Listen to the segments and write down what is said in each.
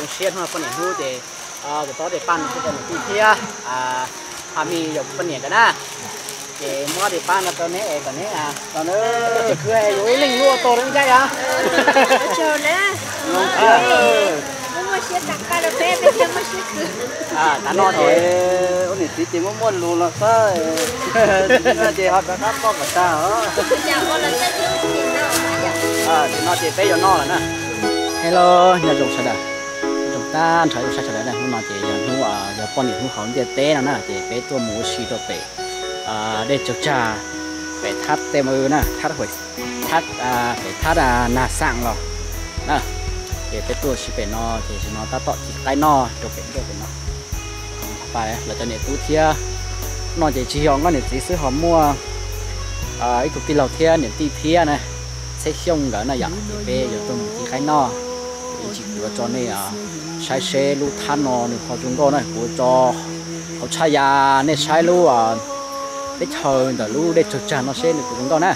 trồng sen hoa phân nhện hú để đó để pan cho cái tí thia mi dùng phân nhện cái na để mua để pan là cái này còn nó chỉ cứ hay dối linh mua to đến cái à chờ nè mua xe tặng cà phê bây giờ mua xe cứ đã no rồi ôn thì chỉ muốn luôn là sao chỉ học các con của ta hả nhà con là sẽ thiếu gì đâu thì nó chỉ phải cho no là nè hello nhà dùng sao đây chúng ta thấy sao sao đây nó chỉ nu giờ con thì nu hỏng giờ té nó nè chỉ phải tua mũ xì đồ bể để chụp trà phải thắt tem ư nè thắt hồi thắt phải thắt nà sang rồi nè để phải tua xì bể nó thì nó ta tọt chỉ cái no đồ bể nó phải là cho nên tú thia nó chỉ hỏng cái này chỉ sử họ mua ít cục ti lầu thia những ti thia này sẽ xong đó là dạng về giờ tôi chỉ cái no chỉ của cho nên sai xe lu than nó được họ chúng tôi này của cho họ chạy ya nên sai lu để chờ để lu để chụp trà nó sẽ được của chúng tôi nè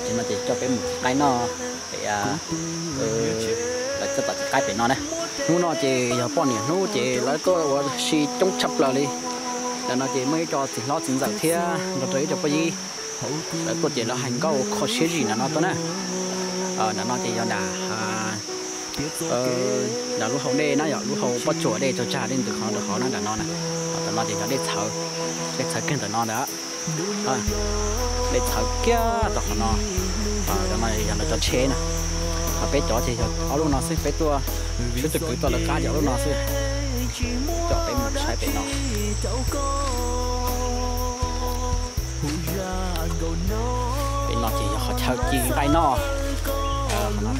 chỉ mà chỉ cho cái một cái no để là cho tận cái nó này nó chỉ giờ bọn này nó chỉ lấy tôi xì trong chập là đi là nó chỉ mới cho thì nó chính dạng thia nó tới cho cái gì đấy có chỉ là hành câu khó xí gì là nó tốt nè là nó chỉ là là lúc hậu đây nó lúc hậu bắt chuột đây cho cha đến từ họ nó là nó này nó chỉ là để thở kinh từ nó đó để thở kia từ nó cái này là cho chế nè và bé chó thì ở lúc nó sẽ bé tua cứ từ cuối tuần là cá lúc nó sẽ chọn bé một sai bé nó bên nó chỉ họ theo chi bay nó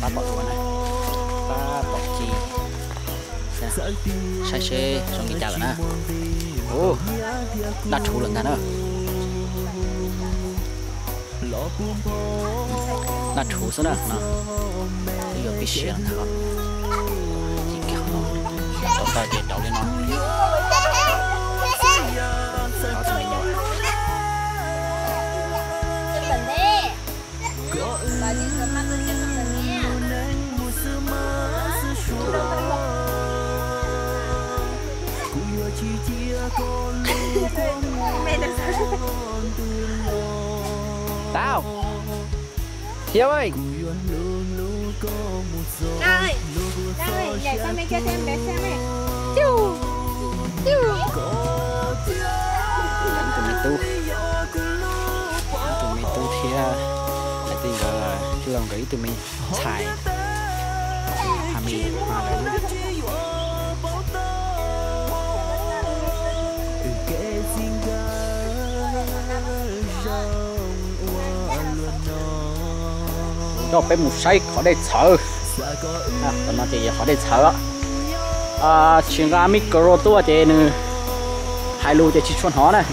ta bỏ luôn này ta bỏ chi sai xe xong cái chả rồi nè ô đặt thủ lần nữa đặt thủ số nào nó bây giờ bị xe nữa chỉ kéo nó tao ta để đầu lên nó tao Hiếu ơi ơi để con mấy cái xem bé xem này tụi mình tu thì lại tình là chưa lòng đấy tụi mình xài mình hòa lại cho bé một say có đây thở nó chỉ có đây thở chuyện ra micro tua thì nữa hai lô thì chỉ chuẩn hóa này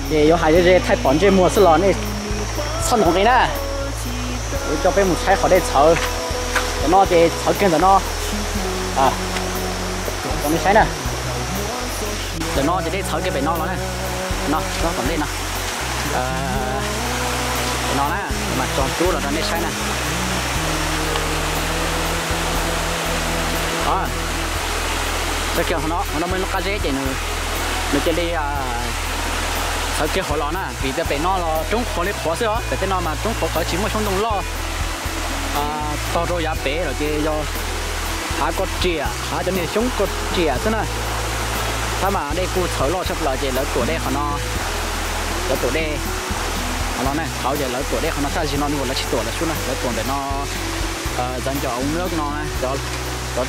thì có hai cái thay bón trên mùa sơ lon này xong rồi cái nè cho bé một say có đây thở nó thì thở kia nó còn cái say nè để nó thì đây thở cái bể nó này nó còn đây nè nó nè mà tròn chú là nó đây say nè cái kiểu nó mới nó cá dễ chạy nó chạy đi sau kia họ lo nè vì cái bể nó là trúng khó lấy khó xíu để cái nó mà trúng khó khỏi chỉ một trong đồng lo to rồi giá bể rồi kia do há có chìa há cho nên chúng có chìa thế nàyถ้ามาได้กูถอยรอชับเลยเจแล้วตัวได้เขาเนาะแล้วตัวได้เขาเนาะเขาเจแล้วตัวได้เขาเนาะถ้าชินอนนี่หมดแล้วชิตัวแล้วชุดนะแล้วตัวเดี๋ยวเนาะจันจ่ออุ้งเลิกเนาะจ่อ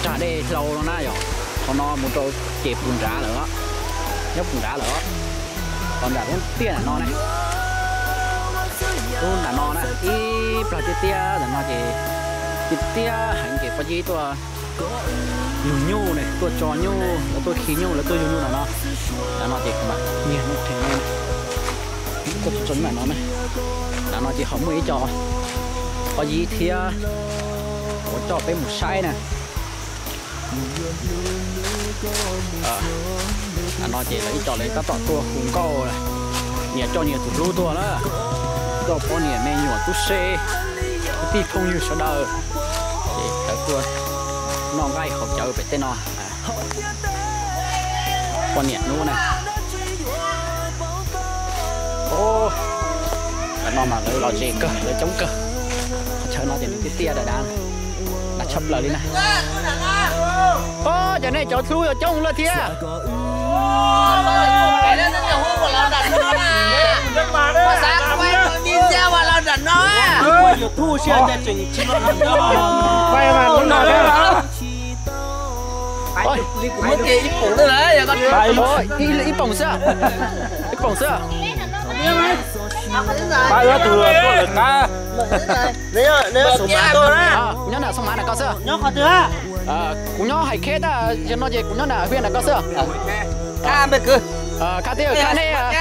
จ่าได้เราเนาะอยู่เขาเนาะมุดตัวเก็บปุ่นจ๋าเหรอยกปุ่นจ๋าเหรอตอนแบบนั้นเตี้ยเนาะนะตัวหนาเนาะนะอีปลาเตี้ยแต่เนาะเตี้ยหันเก็บปลาจีตัวnhu này tôi cho nhu là tôi khí nhu là tôi nhu là nó thì các bạn nhìn nó thế này tôi chọn lại nó này là nó chỉ không mấy cho có gì thì có cho cái một sai này nó chỉ lấy cho lấy các tọt tua hùng câu này nhà cho nhiều tụi lú tua đó cho có nhiều men nhỏ tút xe tí thông như sau đó thì cái tua nó ngay khẩu chậu phải tên nó con nhện nú này ô nó mà lấy lò gì cơ lấy chống cơ chơi nó thì những cái tia đã chấp lời đi này ô giờ này cháu thui ở trong luôn thia cái đó nó hú củaเราđặt nó nè mà sáng quay đi xe màเราđặt nó thu xe cho chỉnh chỉ quay mà lúc nào đấy ôi mất gì ít bụng nữa đấy giờ con ôi ít bổng sữa ít bổng sữa ba đứa từ cá nếu số má tôi đấy cũng nhớ là số má là có sữa nhớ có chưa cũng nhớ hay khét à cho nó gì cũng nhớ là viên là có sữa cá bên cứ cá tiêu cá này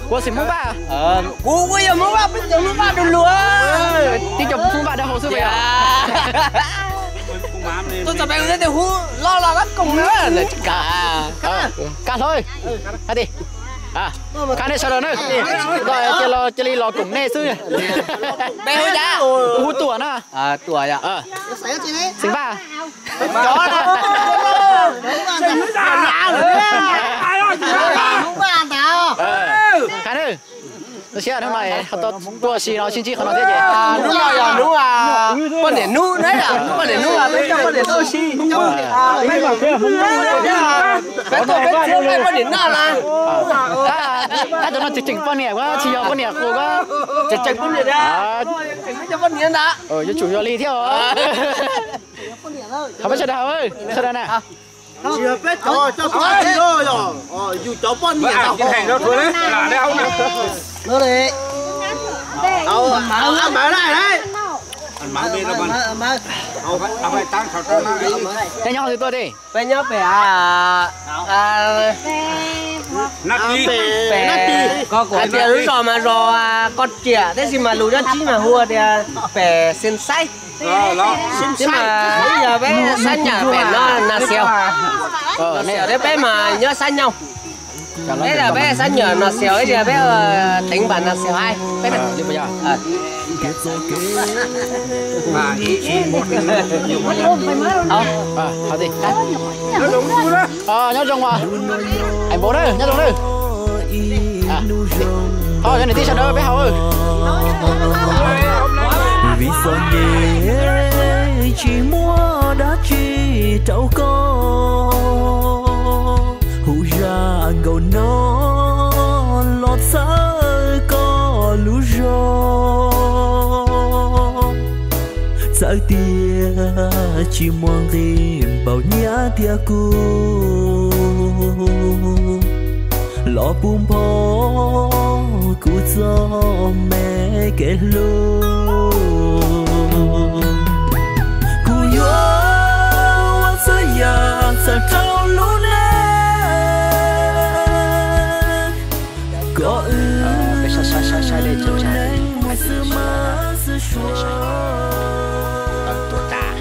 của xỉm mua ba cú bây giờ mua ba bây giờ mua ba đùn lúa tí chụp mua ba đã hồ sơ vậy à tôi chụp em thấy hú lo lắm cùng nữa là cá thôi cá đi cá này sao rồi nữa rồi chơi lò cùng nè xứ bé hơi đá hú tuổi nữa tuổi à xỉm ba chó đó cá nữa nó xe nó này họ tua xì nó xin chi họ nói thế gì đúng rồi đúng à con để nu đấy à con để nu à bên trong con để tôi xì bên vào kia bên tôi bên trước bên con để nào là ta tụi nó chỉnh con nè quá chỉ con nè cô có chỉnh con để ra chỉnh cho con nè đã cho chủ cho ly theo không biết sao đâu ơi sao đây nè chưa biết cho con rồi dù cháu con nhỉ cái hành đó thôi đấy là đeo nè nó đi đâu ăn bán lại đấy ăn bán đi là bán đâu phải tăng khẩu trang này cái nhau thì tôi đi bé nhớ bé nát đi có tiền lúc rồi mà rồi con trẻ thế gì mà lù cho chi mà hùa thì bé xin say chứ mà bây giờ bé xanh nhà bé nó là xèo xèo đấy bé mà nhớ xanh nhau bé là bé xanh nhờ nó xèo ấy giờ bé tính bản là xèo ai bé này bây giờ mà ý một thôi đi nhớ trong mà anh bố đây nhớ trong đây thôi cái này tí sao đâu bé hậu ơi vì sao nhé chỉ mua đã chỉ trâu co hù ra gầu nó lọt xa có lú rô sao tia chỉ muốn tìm bao nhá tia cu lọ bùm bò cu cho mẹ kể lô cu yo sao ya sao trâu lú nè có cái sai đây chụp trái tuổi ta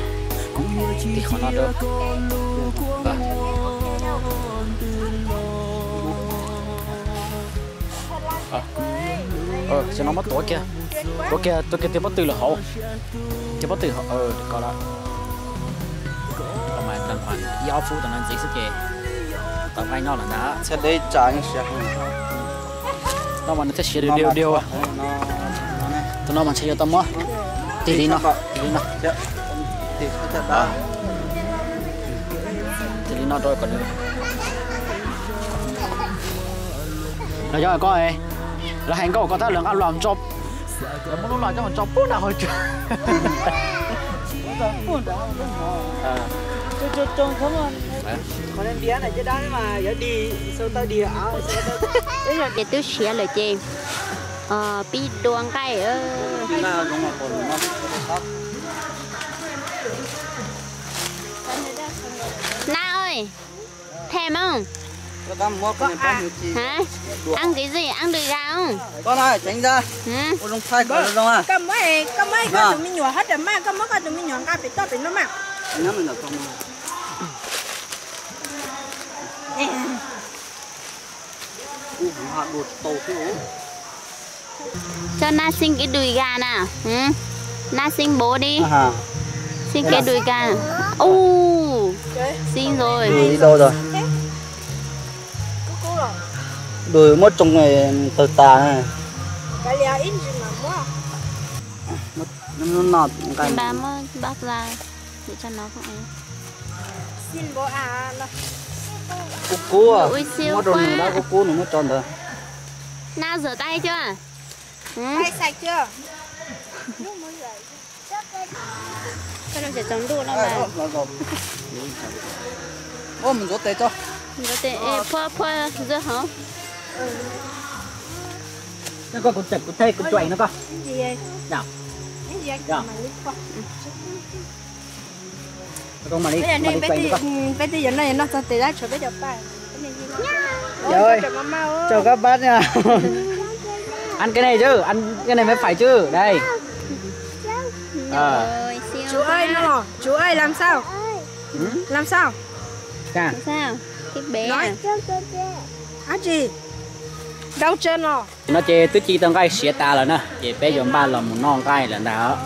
thì khó nói được cho nó mất tuổi kia tiêu bắt từ là hậu tiêu bắt từ hậu có đó còn mà tầm khoảng giao phu tầm gì sức kì tầm anh nó là đá sẽ đây trắng sẽ nó mà nó thích xịt đều à tụi nó mà chơi tầm á tí nó thì thật đó tí nó rồi còn là do coi là hành câu có ta lượng ăn làm chop là muốn làm cho mình chop bút nào hồi chưa trông không còn em bé này chứ đó mà giờ đi sao tao đi áo đấy là để tôi xé lời chị pi đuông cái nào cũng mà còn nó Na ơi thèm không hả ăn cái gì ăn đùi gà không con ơi tránh ra con không phải con đâu à cầm mấy con tụi mình nhỏ hết rồi mà cầm mấy con tụi mình nhỏ cái bị to bị nó mà nó mình là không họ bột tàu thiếu cho Na xin cái đùi gà nào Na xin bố đi xin cái đùi gà Xin rồi. Đùi đi đâu rồi? Cú rồi. Đùi mất trong ngày tờ tà này. Cái lia in gì mà mua. Nó nọt cái. Bà mới bắt ra để cho nó không ấy. Xin bố à nó. Cú à? Ui siêu mất rồi quá. đã cú nó mất tròn rồi. Na rửa tay chưa? Tay sạch chưa? Cho nó sẽ chống đủ nó mà. Ô mình rút tay cho. Rửa tay, phơ rửa hả? Nó có chật của thay của chuột nó coi. Cái gì vậy? Nào. Cái gì vậy? Dạ. Mà lít qua. Con mà đi. Bây giờ này bây giờ này nó sẽ tới ra chỗ bây giờ bài. Rồi. Chào các bác nha. Ăn cái này chứ, ăn cái này mới phải chứ. Đây. Rồi, siêu. Chú ơi làm sao? Làm sao? Cả. Sao? Cái bé. Nói. Á gì? Đau chân rồi. Nó chơi tứ chi tông cái xía ta là nè, chơi bé giống ba là một non cái là nào,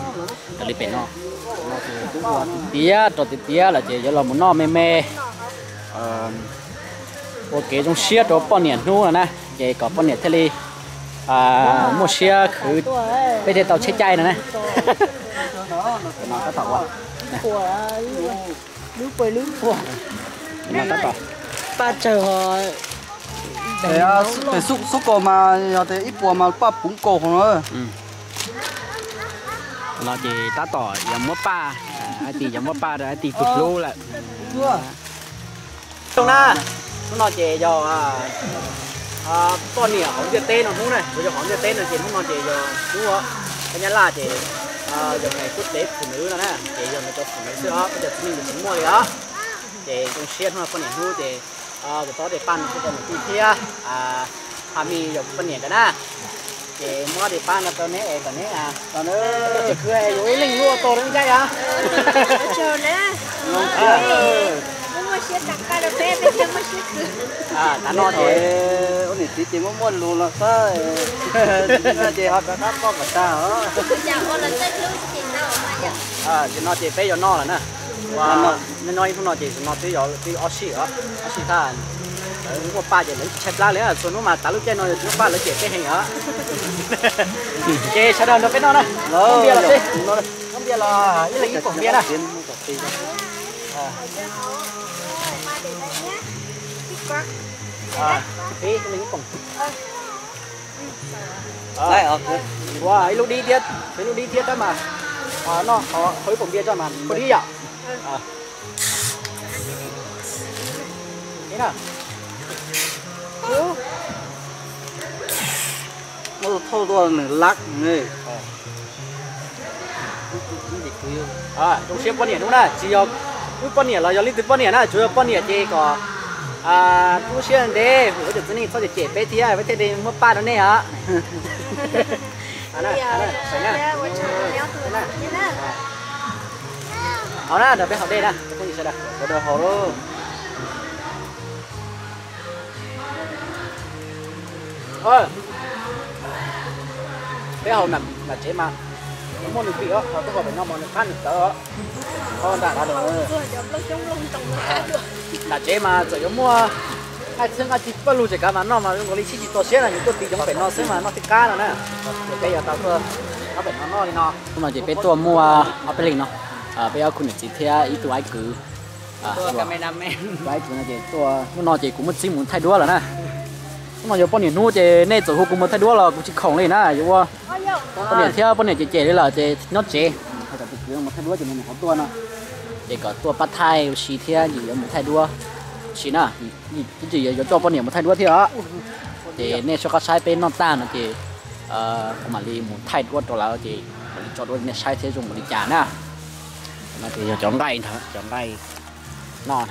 cái này bé non. Tía, trò tía là chơi giống là một non mê mê. Ok trong xía đó bao nhiêu nu rồi nè, chơi có bao nhiêu thế li, một xía khử, bây giờ tàu chế chay nữa nè. Nó có tàu à? Lú quay lú. Nó có tàu. ba chờ họ để xúc cổ mà thì ít bùa mà ba bún cổ không nữa. Nó chỉ ta tỏi giống mất ba, ai tì giống mất ba rồi ai tì cực lô lại. Trong na, nó chỉ do con nỉa không biết tên nó không này, bây giờ không biết tên là chỉ không nó chỉ do đúng không? Cái nhắn là chỉ giờ ngày quốc tế phụ nữ là nè, chỉ giờ người cho phụ nữ xưa, bây giờ mình được mua rồi đó, chỉ trong xe thôi con nỉa hú thì rồi đó để pan cho con một tí hà mi giờ con nỉa cái na. Chị mua đi pan là tao này tao nó chỉ cười rồi linh mua to đến cái à Chờ nè. Mua xe tặng cà phê bên trong mua xe. ta nói thì ôn thì chỉ muốn luôn là sao? Chị họ có các con sao? Chào con lần tới lúc chị nào mà chị nói chị bây giờ no là nè và nên nói không nói chị nói tới giờ tới Aussie ta một ba chị lấy chặt lá lấy số nó mà ta lúc chơi nói nó ba lấy chị cái hình á chị sao đâu nó cái nó này không biết là gì không biết là cái lấy cái cổng bia này cái lấy cái cổng Đây ok. wow cái lúc đi tiết đó mà nó họ khối cổng bia cho mà có đi à thế nào Nó thâu to này lắc này. trong xếp con nhỉ đúng không? Chỉ có con nhỉ là do linh từ con nhỉ na, chủ yếu con nhỉ chỉ có tu sửa đấy, bây giờ tụi này thôi chỉ bé tí với thế đây mua ba đó này hả? Phải nha. Hảo na, đợi bé học đây nè, không gì sai đâu, có đồ hảo luôn. Bé hậu nằm là chế mà nó mua được vị đó, họ tôi gọi phải nó mua được khăn được tớ đó đã được là chế mà rồi mua hai chân hai chỉ bao lù chỉ cả mà nó mà có lý chỉ to xé là những cái tí giống phải nó xé mà nó thích cá rồi nè bây giờ tao cơ nó phải nó đi nó nhưng mà chỉ béตัวmuaเอาไปเลยเนาะbây giờคุณchỉ theo ý tụi ai cứ cameraman vậy tụi nó chỉตัวnó chỉ cũng một xin muốn thay đua rồi nè mà giờ bọn này nuôi chế nên tổ cũng một thay đua là cũng chỉ khổng này nè chứ qua bọn này theo bọn này chế đấy là chế nó chế hay là cứ một thay đua chỉ mình cóตัวnè để cóตัวbắt thay xí theo gì một thay đua xí nè chỉ giờ cho bọn này một thay đua theo để nên cho các sai bên non tan thì mà đi một thay đuaตัวแล้วthì cho đua nên sai theo dùng một đi trả nè mà thì giờ chọn gai thôi chọn gai non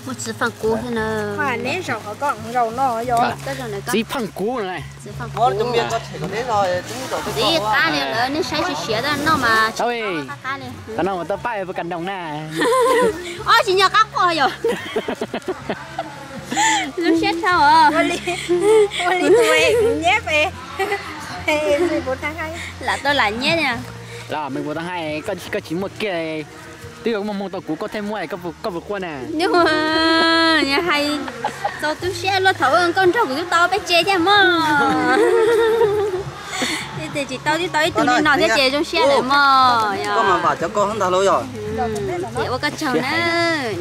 một chỉ phẳng cú thế nào Mà nén rau họ còn rau nó rồi. cái rau này chỉ phẳng cú này chỉ phẳng Có trong cú miệng có thể có thế rồi, chúng tôi chỉ cá này nữa nên sai xía đó nó mà sao vậy cá này tao nói tao bay với cành đồng nè ôi chỉ nhờ cá coi rồi lúc xét sao à Ôi tụi nhép em. Em 14 tháng 2. là tôi là nhé nha là mình 1 tháng 2 có chỉ một kia Tuy ông mong tao cũ có thêm mua có vượt qua nè. Nhưng mà nhà hay cho tôi xe lo thấu con trâu của tôi tao bé chê chứ mà. Thì chỉ tao đi tụi nó thế chê trong xe để mà. Có mà bảo cho con không tao lâu rồi. Chị có cái chồng nè.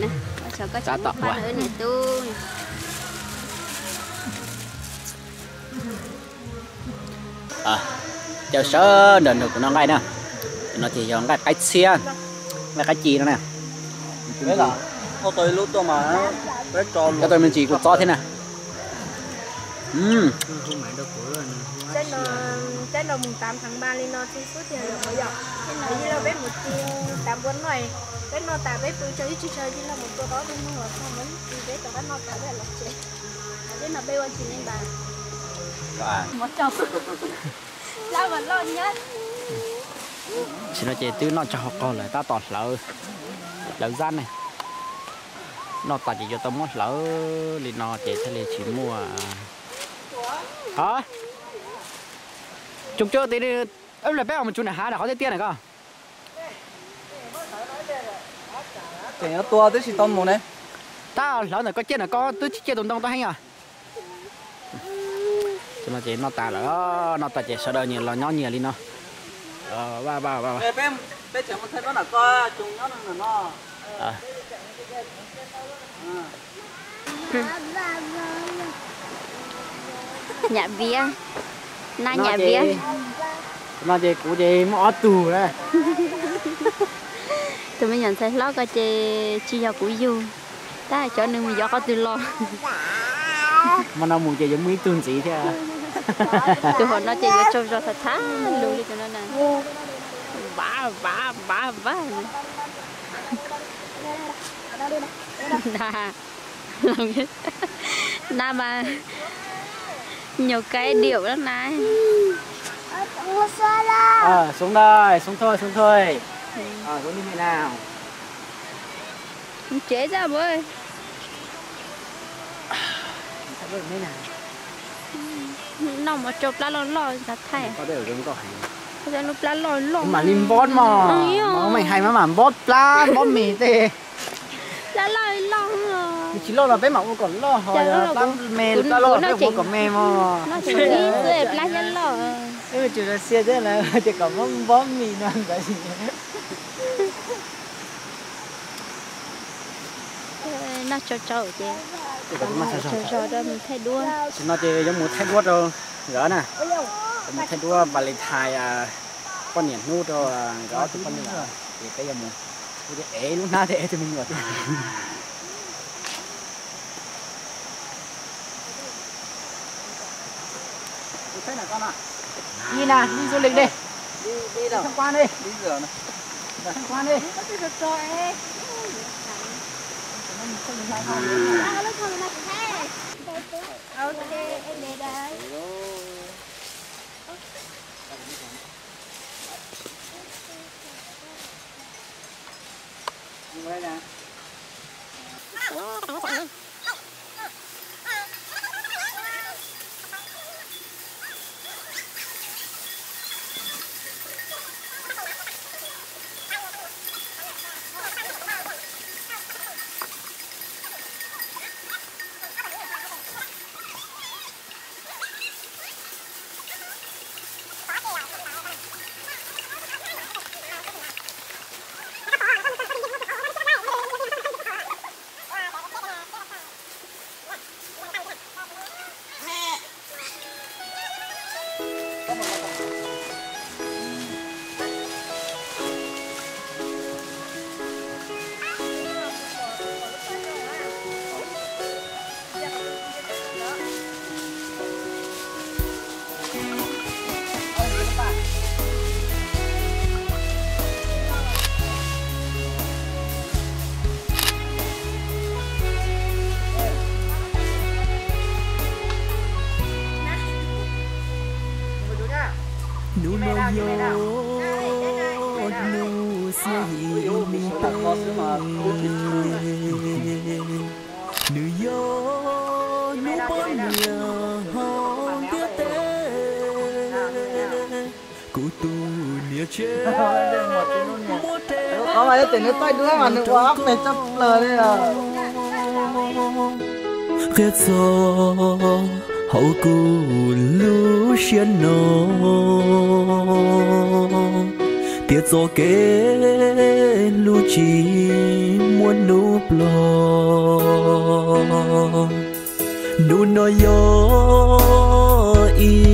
Có chồng có ba nữa này tôi. Chờ sơ đợt của nó ngay nè. Nó chỉ cho cái xe, cái chi nó nè. Đấy là ô tôi lúc tôi mà bé tròn. Cho tôi mình chỉ của to thế nè. Trên nó mùng 8 tháng 3 lên nó thì suốt tiền được mấy giờ. Trên nó như là bé một chiều 8 4 này. Bé nó tả bé tôi chơi chứ là mộtตัวđó bên nó không muốn đi bé tao nó tả bé là chế. Bên nó bêu anh chị nên bà. Một chồng. Lao vẫn lo nhất. Chỉ nói chơi tứ nó cho học con lại ta toàn lỡ gian này. Nó ta chỉ cho tao muốn lỡ thì nó chỉ thế chỉ mua. Hả? Chụp chưa tí đi. Em lại bé một chút này hả là có thể tiền này cơ. Chỉ nó tua tới chỉ tôm một này. Ta lỡ này có chết là có tứ chết tồn đông tao hay à? Cho nó chỉ nó ta là nó ta chỉ sợ đời nhiều là nhỏ nhiều đi nó. Ba. Bé chẳng muốn thấy nó là co chúng nó. Nhà bia. Na nhà bia. Nó chỉ của chị mỏ tù đấy. Tụi mình nhận thấy lo cái chi do của du. Ta cho nên mình do có từ lo. Mà nó muốn chơi giống mấy tuần gì thế à? Tụi họ nó chơi cho thật thá luôn đi cho nó nè. Bá. Na mà nhiều cái điệu đó này. Xuống thôi. Xuống đi mẹ nào. Chế ra bơi. Nó mà chụp lá lo ra thay. Có đều giống có hay. Có thể lúc lá lo. Mà lim bót mà. Mày hay mà bót mì tê. Lá lo. Chỉ lo là bé mà còn lo hồi mè ta lo là bé còn mè mà. Nó chỉ nghĩ rồi lá nhân lo. Chủ là xe thế là chỉ có bóp mì nó cái gì. Nó cho chị. Cho đó mình thay đua. Nó chỉ giống một thay đua rồi. Gỡ nè. Một thay đua bà lên thai con nhện nút rồi gỡ tụi con nữa. Thì cái giống một. Cái ế lúc nào thì ế thì mình ngọt. Thế nào con ạ? Đi nè, đi du lịch đi. Đi đâu? Tham quan đi. Đi giờ này. Tham quan đi. Được rồi. Ok, em để đây. Đây nè. Nu no yo nu sia hi mi pe nu yo nu bon nia hong tia te ku tu ni có mà tiền nó tay đứa mà nó quá này chấp lời đây là ghét gió hậu cù lũ xiên nô tiệt gió kế lũ chỉ muốn núp lo nụ nói gió y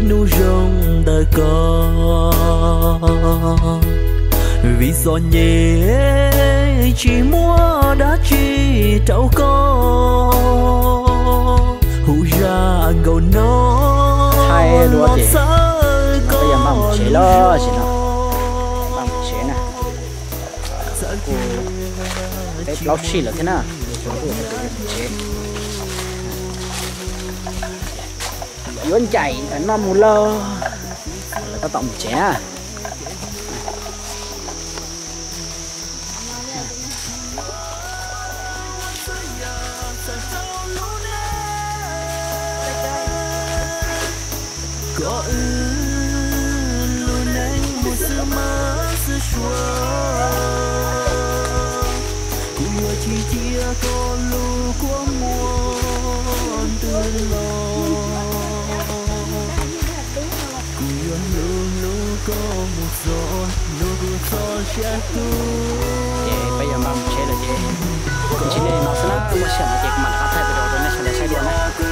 nụ rong đời có vì gió nhẹ chỉ mua đã chỉ trâu có hú ra gầu nó thay lúa chị bây giờ bằng chế lo chị nó bằng chế nè cái lóc xì là thế nào yuan chạy nó mù lơ là có tổng chế à có luôn anh một sự mơ sự xua cũng là chỉ chia có lu của muôn tương lo cũng lu có một gió lu gió sẽ tu bây giờ mà chế là chế này nó sẽ nó sẽ mà chế mà nó thay đổi rồi nó sẽ là sai điều này